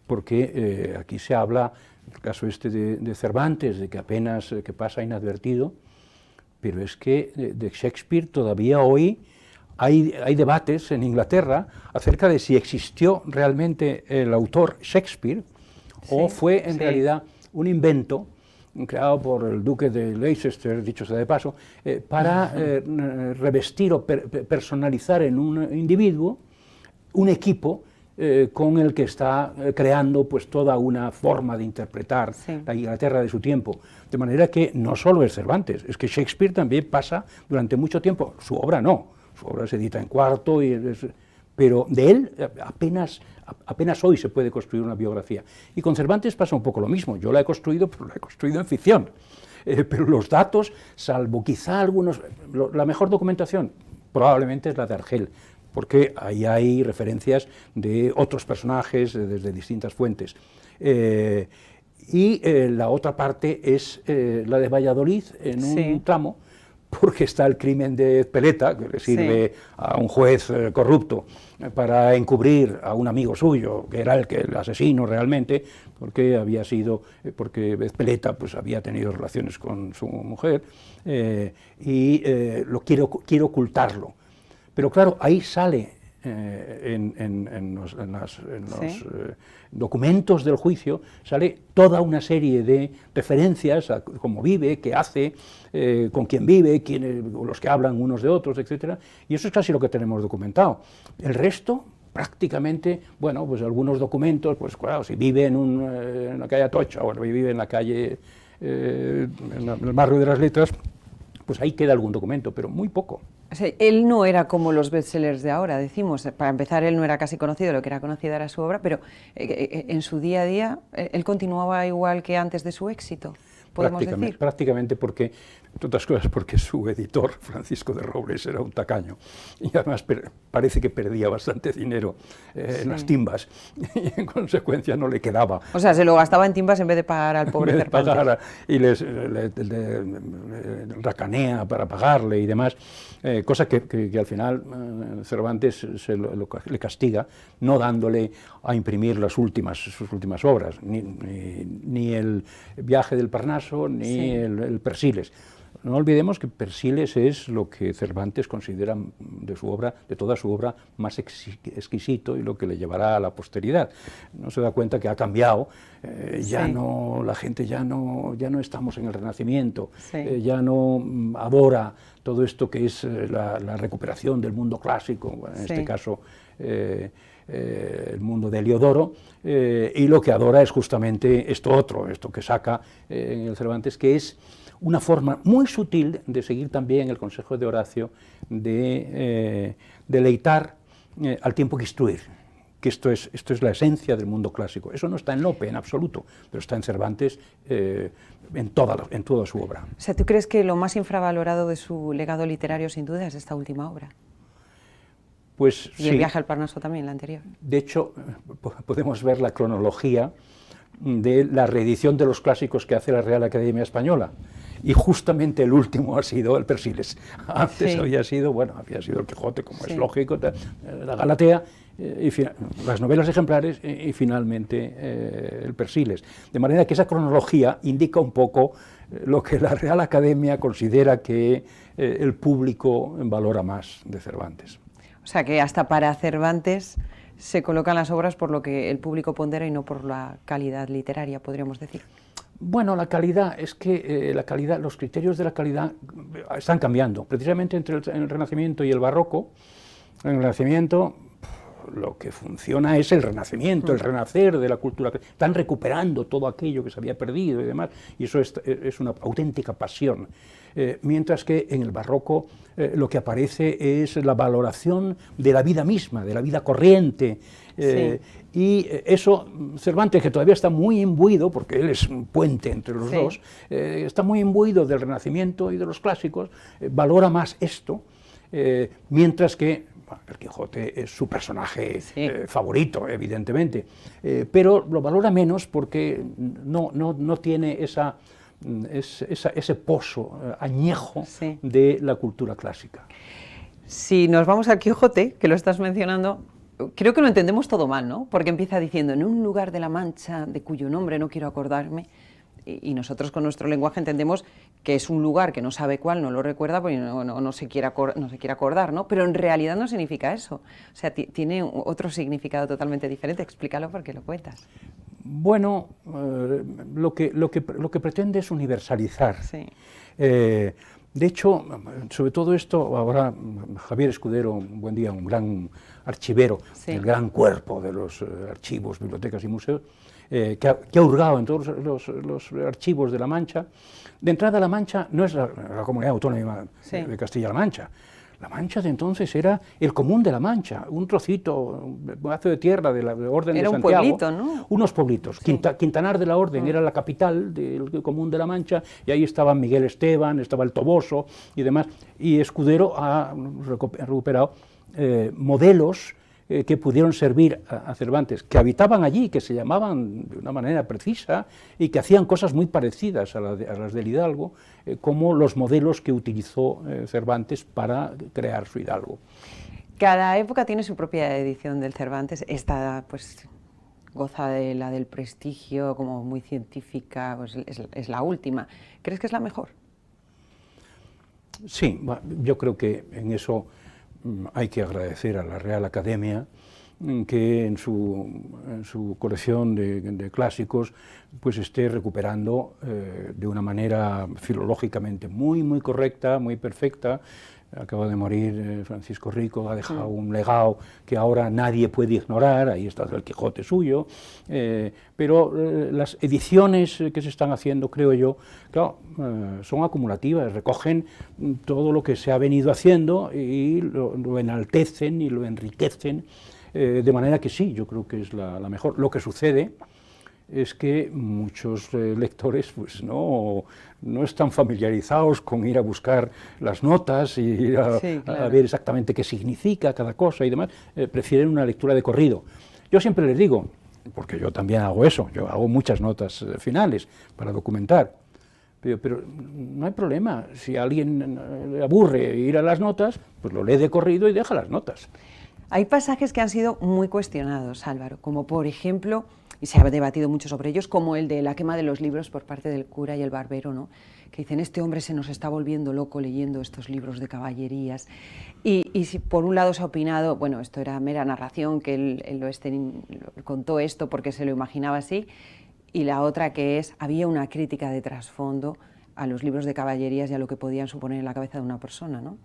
porque aquí se habla, el caso este de Cervantes, de que apenas que pasa inadvertido, pero es que de Shakespeare todavía hoy hay debates en Inglaterra acerca de si existió realmente el autor Shakespeare o fue en realidad un invento creado por el duque de Leicester, dicho sea de paso, para revestir o personalizar en un individuo un equipo con el que está creando pues toda una forma de interpretar la Inglaterra de su tiempo. De manera que no solo es Cervantes, es que Shakespeare también pasa durante mucho tiempo, su obra no, su obra se edita en cuarto, pero de él apenas hoy se puede construir una biografía. Y con Cervantes pasa un poco lo mismo, yo la he construido, pero la he construido en ficción. Pero los datos, salvo quizá algunos, la mejor documentación probablemente es la de Argel, porque ahí hay referencias de otros personajes desde distintas fuentes. Y la otra parte es la de Valladolid, en un tramo, porque está el crimen de Ezpeleta, que le sirve a un juez corrupto para encubrir a un amigo suyo, que era el asesino realmente, porque Ezpeleta pues, había tenido relaciones con su mujer, lo quiere ocultarlo. Pero claro, ahí sale en los documentos del juicio, sale toda una serie de referencias a cómo vive, qué hace, con quién vive, los que hablan unos de otros, etc. Y eso es casi lo que tenemos documentado. El resto, prácticamente, bueno, pues algunos documentos, pues claro, si vive en la calle Atocha, o vive en la calle, en el barrio de las Letras, pues ahí queda algún documento, pero muy poco. O sea, él no era como los bestsellers de ahora, decimos. Para empezar, él no era casi conocido, lo que era conocida era su obra, pero en su día a día, él continuaba igual que antes de su éxito, podemos decir. Prácticamente porque, entre otras cosas, porque su editor, Francisco de Robles, era un tacaño, y además parece que perdía bastante dinero en las timbas, y en consecuencia no le quedaba. O sea, se lo gastaba en timbas en vez de pagar al pobre Cervantes. Y le racanea para pagarle y demás, cosa que al final Cervantes le castiga, no dándole a imprimir sus últimas obras, ni el Viaje del Parnaso, ni el Persiles. No olvidemos que Persiles es lo que Cervantes considera de toda su obra más exquisito y lo que le llevará a la posteridad. No se da cuenta que ha cambiado, la gente ya no estamos en el Renacimiento, ya no adora todo esto que es la recuperación del mundo clásico, en este caso el mundo de Heliodoro, y lo que adora es justamente esto que saca en el Cervantes, que es una forma muy sutil de seguir también el consejo de Horacio de deleitar al tiempo que instruir, que esto es la esencia del mundo clásico. Eso no está en Lope en absoluto, pero está en Cervantes en toda su obra. O sea, ¿tú crees que lo más infravalorado de su legado literario sin duda es esta última obra? Pues y el Viaje al Parnaso también, la anterior. De hecho, podemos ver la cronología de la reedición de los clásicos que hace la Real Academia Española, y justamente el último ha sido el Persiles. Antes había sido el Quijote, como es lógico, la Galatea, las novelas ejemplares y finalmente el Persiles. De manera que esa cronología indica un poco lo que la Real Academia considera que el público valora más de Cervantes. O sea que hasta para Cervantes se colocan las obras por lo que el público pondera y no por la calidad literaria, podríamos decir. Bueno, la calidad, es que los criterios de la calidad están cambiando. Precisamente entre el Renacimiento y el Barroco, en el Renacimiento lo que funciona es el renacimiento, el renacer de la cultura. Están recuperando todo aquello que se había perdido y demás, y eso es una auténtica pasión. Mientras que en el Barroco lo que aparece es la valoración de la vida misma, de la vida corriente, y eso Cervantes, que todavía está muy imbuido, porque él es un puente entre los dos, está muy imbuido del Renacimiento y de los clásicos, valora más esto, mientras que el Quijote es su personaje favorito, evidentemente, pero lo valora menos porque no tiene ese pozo añejo de la cultura clásica. Si nos vamos al Quijote, que lo estás mencionando, creo que lo entendemos todo mal, ¿no? Porque empieza diciendo, en un lugar de la Mancha de cuyo nombre no quiero acordarme, y nosotros con nuestro lenguaje entendemos que es un lugar que no sabe cuál, no lo recuerda porque no se quiere acordar, ¿no? Pero en realidad no significa eso, o sea, tiene otro significado totalmente diferente. Explícalo porque lo cuentas. Bueno, lo que pretende es universalizar. De hecho, sobre todo esto, ahora Javier Escudero, un buen día, un gran archivero, el gran cuerpo de los archivos, bibliotecas y museos, que ha hurgado en todos los archivos de La Mancha. De entrada, La Mancha no es la comunidad autónoma de Castilla-La Mancha. La Mancha de entonces era el común de La Mancha, un trocito, un pedazo de tierra de la Orden de Santiago. Era un pueblito, ¿no? Unos pueblitos. Quintanar de la Orden era la capital del común de La Mancha, y ahí estaban Miguel Esteban, estaba el Toboso y demás. Y Escudero ha recuperado modelos que pudieron servir a Cervantes, que habitaban allí, que se llamaban de una manera precisa y que hacían cosas muy parecidas a las del Hidalgo, como los modelos que utilizó Cervantes para crear su Hidalgo. Cada época tiene su propia edición del Cervantes. Esta, pues, goza de la del prestigio, como muy científica, pues es la última. ¿Crees que es la mejor? Sí, yo creo que en eso hay que agradecer a la Real Academia que en su colección de clásicos pues esté recuperando de una manera filológicamente muy correcta, muy perfecta. Acaba de morir Francisco Rico, ha dejado un legado que ahora nadie puede ignorar, ahí está el Quijote suyo, pero las ediciones que se están haciendo, creo yo, claro, son acumulativas, recogen todo lo que se ha venido haciendo y lo enaltecen y lo enriquecen, de manera que sí, yo creo que es la mejor. Lo que sucede es que muchos lectores pues no están familiarizados con ir a buscar las notas y ir a ver exactamente qué significa cada cosa y demás, prefieren una lectura de corrido. Yo siempre les digo, porque yo también hago eso, yo hago muchas notas finales para documentar, pero no hay problema, si a alguien le aburre ir a las notas, pues lo lee de corrido y deja las notas. Hay pasajes que han sido muy cuestionados, Álvaro, como por ejemplo, y se ha debatido mucho sobre ellos, como el de la quema de los libros por parte del cura y el barbero, ¿no? Que dicen, este hombre se nos está volviendo loco leyendo estos libros de caballerías. Y si por un lado se ha opinado, bueno, esto era mera narración, que él lo contó esto porque se lo imaginaba así, y la otra que es, había una crítica de trasfondo a los libros de caballerías y a lo que podían suponer en la cabeza de una persona, ¿no?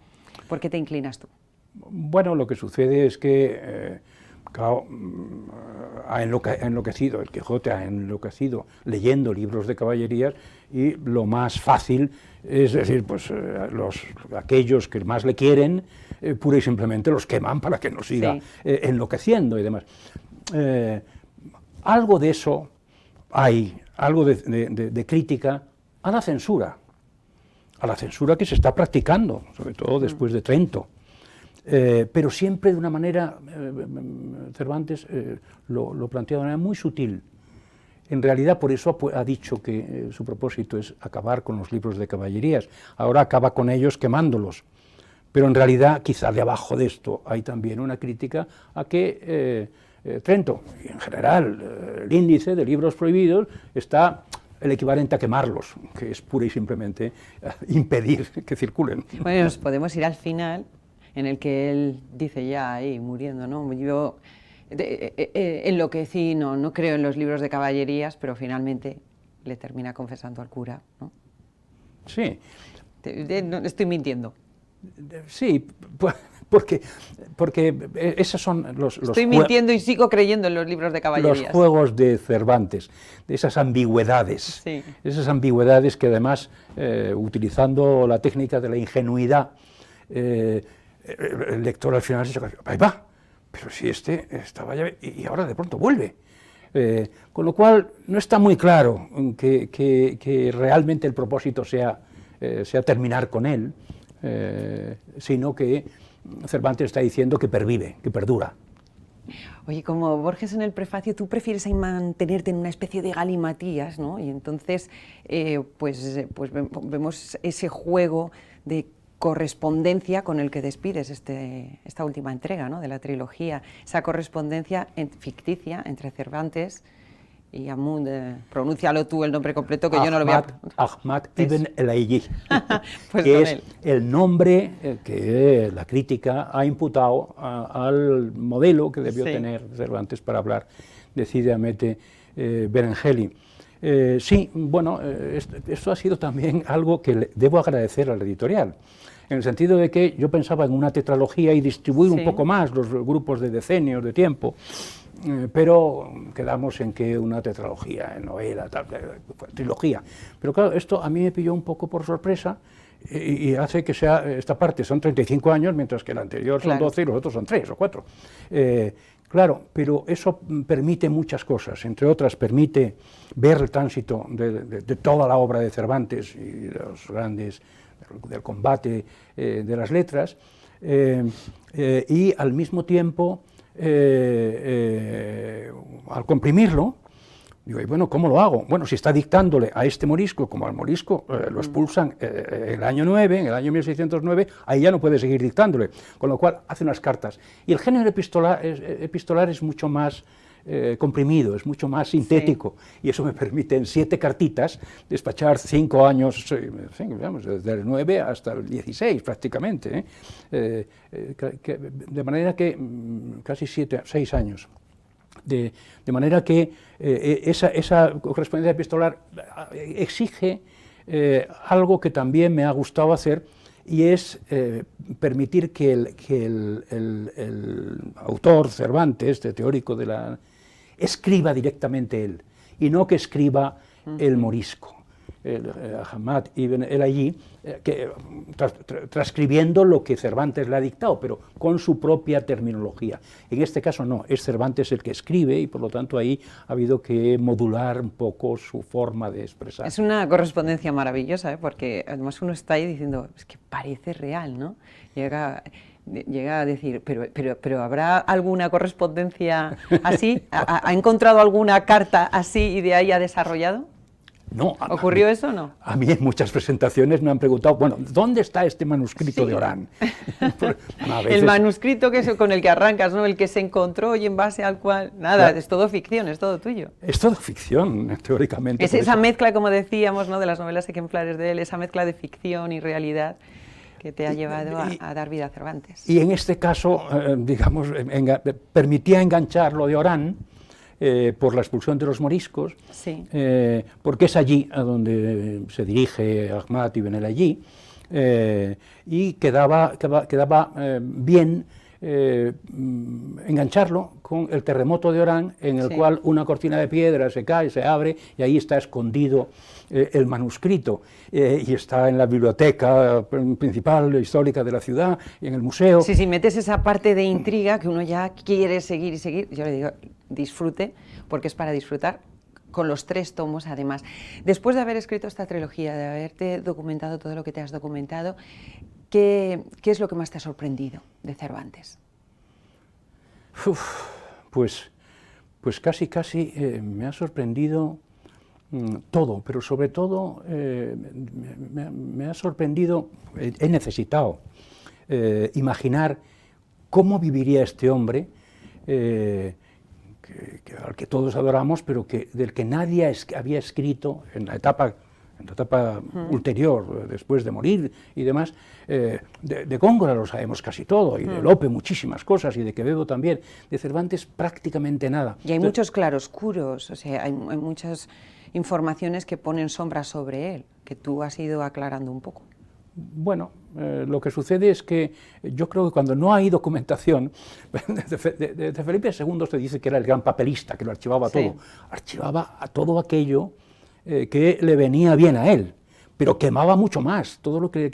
¿Por qué te inclinas tú? Bueno, lo que sucede es que, claro, ha enloquecido, el Quijote ha enloquecido leyendo libros de caballerías y lo más fácil es decir, pues aquellos que más le quieren, pura y simplemente los queman para que no siga enloqueciendo y demás. Algo de eso hay, algo de crítica a la censura que se está practicando, sobre todo después de Trento. Pero siempre de una manera, Cervantes lo plantea de una manera muy sutil. En realidad, por eso ha dicho que su propósito es acabar con los libros de caballerías. Ahora acaba con ellos quemándolos. Pero en realidad, quizá debajo de esto hay también una crítica a que Trento, y en general el índice de libros prohibidos, está el equivalente a quemarlos, que es pura y simplemente impedir que circulen. Bueno, nos podemos ir al final, en el que él dice ya ahí, muriendo, ¿no? Yo enloquecí, no creo en los libros de caballerías, pero finalmente le termina confesando al cura, ¿no? Sí. Estoy mintiendo. Sí, porque esos son los Estoy mintiendo y sigo creyendo en los libros de caballerías. Los juegos de Cervantes, de esas ambigüedades, esas ambigüedades que además, utilizando la técnica de la ingenuidad, el lector al final se dice, ahí va, pero si este estaba ya y ahora de pronto vuelve. Con lo cual no está muy claro que realmente el propósito sea terminar con él, sino que Cervantes está diciendo que pervive, que perdura. Oye, como Borges en el prefacio, tú prefieres ahí mantenerte en una especie de galimatías, ¿no? Y entonces pues vemos ese juego de correspondencia con el que despides esta última entrega, ¿no?, de la trilogía, esa correspondencia ficticia entre Cervantes y Amund. Pronúncialo tú el nombre completo, que yo no lo voy a... Ahmad ibn el-Aidí, pues que es el nombre que la crítica ha imputado al modelo que debió tener Cervantes para hablar de Cide Hamete Benengeli. Sí, bueno, esto ha sido también algo que debo agradecer a la editorial, en el sentido de que yo pensaba en una tetralogía y distribuir un poco más los grupos de decenios de tiempo, pero quedamos en que una tetralogía, novela, trilogía. Pero claro, esto a mí me pilló un poco por sorpresa y hace que sea, esta parte son 35 años, mientras que la anterior son 12 y los otros son 3 o 4. Claro, pero eso permite muchas cosas, entre otras permite ver el tránsito de toda la obra de Cervantes y los grandes, del combate de las letras, y al mismo tiempo al comprimirlo, digo, y bueno, ¿cómo lo hago? Bueno, si está dictándole a este morisco, como al morisco lo expulsan en el año 9, en el año 1609, ahí ya no puede seguir dictándole, con lo cual hace unas cartas. Y el género epistolar es mucho más comprimido, es mucho más sintético, sí. Y eso me permite en 7 cartitas despachar 5 años, digamos, desde el 9 hasta el 16 prácticamente, de manera que casi 6 años. De manera que esa correspondencia epistolar exige algo que también me ha gustado hacer, y es permitir que el autor, Cervantes, teórico de la... escriba directamente él, y no que escriba el morisco, Ahmad ibn el-Ayyi, transcribiendo lo que Cervantes le ha dictado, pero con su propia terminología. En este caso no, es Cervantes el que escribe, y por lo tanto ahí ha habido que modular un poco su forma de expresar. Es una correspondencia maravillosa, porque además uno está ahí diciendo, es que parece real, ¿no? Llega a decir, pero ¿habrá alguna correspondencia así? ¿Ha encontrado alguna carta así y de ahí ha desarrollado? No. ¿Ocurrió eso o no? A mí en muchas presentaciones me han preguntado, bueno, ¿dónde está este manuscrito de Orán? El manuscrito con el que arrancas, ¿no? El que se encontró y en base al cual... Nada, claro. Es todo ficción, es todo tuyo. Es todo ficción, teóricamente. Es esa mezcla, como decíamos, ¿no? De las novelas ejemplares de él, esa mezcla de ficción y realidad que te ha llevado a dar vida a Cervantes. Y en este caso, digamos, permitía enganchar lo de Orán, por la expulsión de los moriscos, sí. Porque es allí a donde se dirige Ahmad ibn el-Ayyi, y quedaba bien engancharlo con el terremoto de Orán, en el cual una cortina de piedra se cae, se abre, y ahí está escondido el manuscrito, y está en la biblioteca principal histórica de la ciudad, y en el museo. Sí, sí, metes esa parte de intriga que uno ya quiere seguir y seguir. Yo le digo, disfrute, porque es para disfrutar, con los 3 tomos además. Después de haber escrito esta trilogía, de haberte documentado todo lo que te has documentado, ¿qué es lo que más te ha sorprendido de Cervantes? Pues casi me ha sorprendido todo, pero sobre todo me ha sorprendido, he necesitado imaginar cómo viviría este hombre, al que todos adoramos, pero del que nadie había escrito en la etapa ulterior, después de morir y demás. De Góngora lo sabemos casi todo, y de Lope muchísimas cosas, y de Quevedo también. De Cervantes prácticamente nada. Y hay muchos claroscuros, o sea, hay muchas informaciones que ponen sombras sobre él, que tú has ido aclarando un poco. Bueno, lo que sucede es que yo creo que cuando no hay documentación, de Felipe II se dice que era el gran papelista, que lo archivaba todo. Archivaba a todo aquello que le venía bien a él, pero quemaba mucho más todo lo que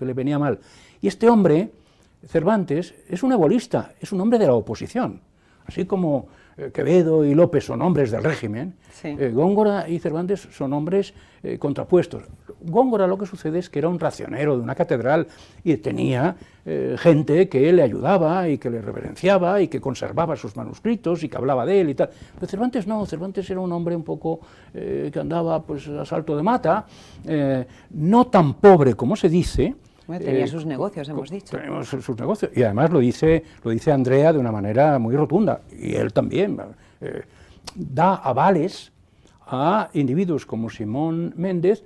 le venía mal. Y este hombre, Cervantes, es un ebolista, es un hombre de la oposición, así como Quevedo y Lope son hombres del régimen. Góngora y Cervantes son hombres contrapuestos. Góngora, lo que sucede es que era un racionero de una catedral y tenía gente que le ayudaba y que le reverenciaba y que conservaba sus manuscritos y que hablaba de él y tal. Pero Cervantes no, Cervantes era un hombre un poco que andaba pues a salto de mata, no tan pobre como se dice. Bueno, tenía sus negocios, hemos dicho. Tenemos sus negocios, y además lo dice Andrea de una manera muy rotunda, y él también. Da avales a individuos como Simón Méndez,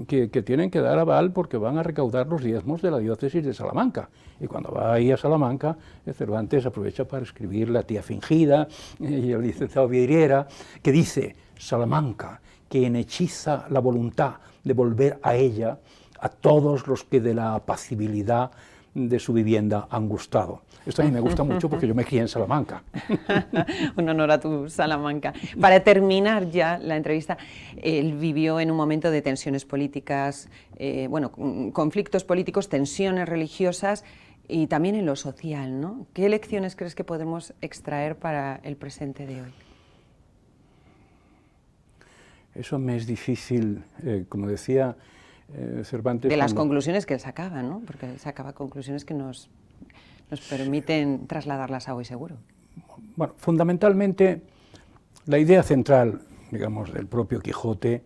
que tienen que dar aval porque van a recaudar los diezmos de la diócesis de Salamanca. Y cuando va ahí a Salamanca, Cervantes aprovecha para escribir La tía fingida, y el licenciado Vidriera, que dice: Salamanca, quien hechiza la voluntad de volver a ella a todos los que de la apacibilidad de su vivienda han gustado. Esto a mí me gusta mucho porque yo me crié en Salamanca. Un honor a tu Salamanca. Para terminar ya la entrevista, él vivió en un momento de tensiones políticas, bueno, conflictos políticos, tensiones religiosas y también en lo social, ¿no? ¿Qué lecciones crees que podemos extraer para el presente de hoy? Eso me es difícil, como decía Cervantes... De las conclusiones que él sacaba, ¿no? Porque él sacaba conclusiones que nos nos permiten trasladarlas a hoy seguro. Bueno, fundamentalmente la idea central, digamos, del propio Quijote,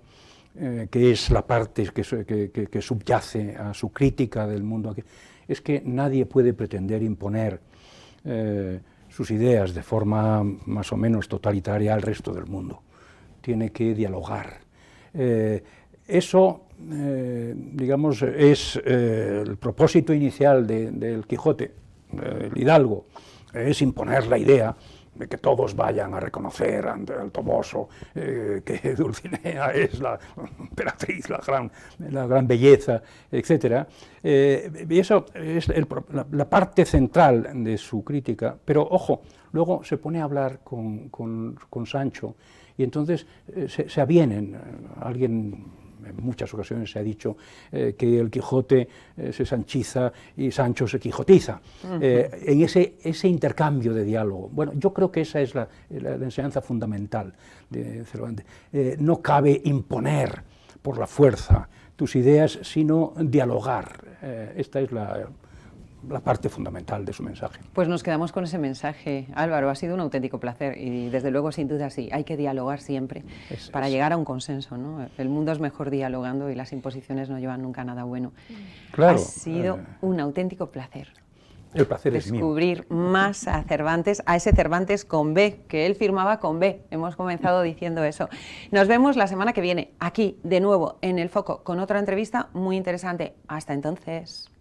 que es la parte que subyace a su crítica del mundo aquí, es que nadie puede pretender imponer sus ideas de forma más o menos totalitaria al resto del mundo. Tiene que dialogar. Eso, digamos, es el propósito inicial del Quijote, el hidalgo, es imponer la idea de que todos vayan a reconocer ante el Toboso que Dulcinea es la emperatriz, la gran belleza, etc. Y eso es la parte central de su crítica, pero ojo, luego se pone a hablar con Sancho y entonces se avienen. Alguien en muchas ocasiones se ha dicho que el Quijote se sanchiza y Sancho se quijotiza, en ese intercambio de diálogo. Bueno, yo creo que esa es la enseñanza fundamental de Cervantes. No cabe imponer por la fuerza tus ideas, sino dialogar. Esta es la parte fundamental de su mensaje. Pues nos quedamos con ese mensaje, Álvaro, ha sido un auténtico placer y desde luego sin duda sí, hay que dialogar siempre para llegar a un consenso, ¿no? El mundo es mejor dialogando y las imposiciones no llevan nunca nada bueno. Claro, ha sido un auténtico placer. El placer es mío. Descubrir más a Cervantes, a ese Cervantes con B, que él firmaba con B. Hemos comenzado diciendo eso. Nos vemos la semana que viene, aquí, de nuevo, en El Foco, con otra entrevista muy interesante. Hasta entonces.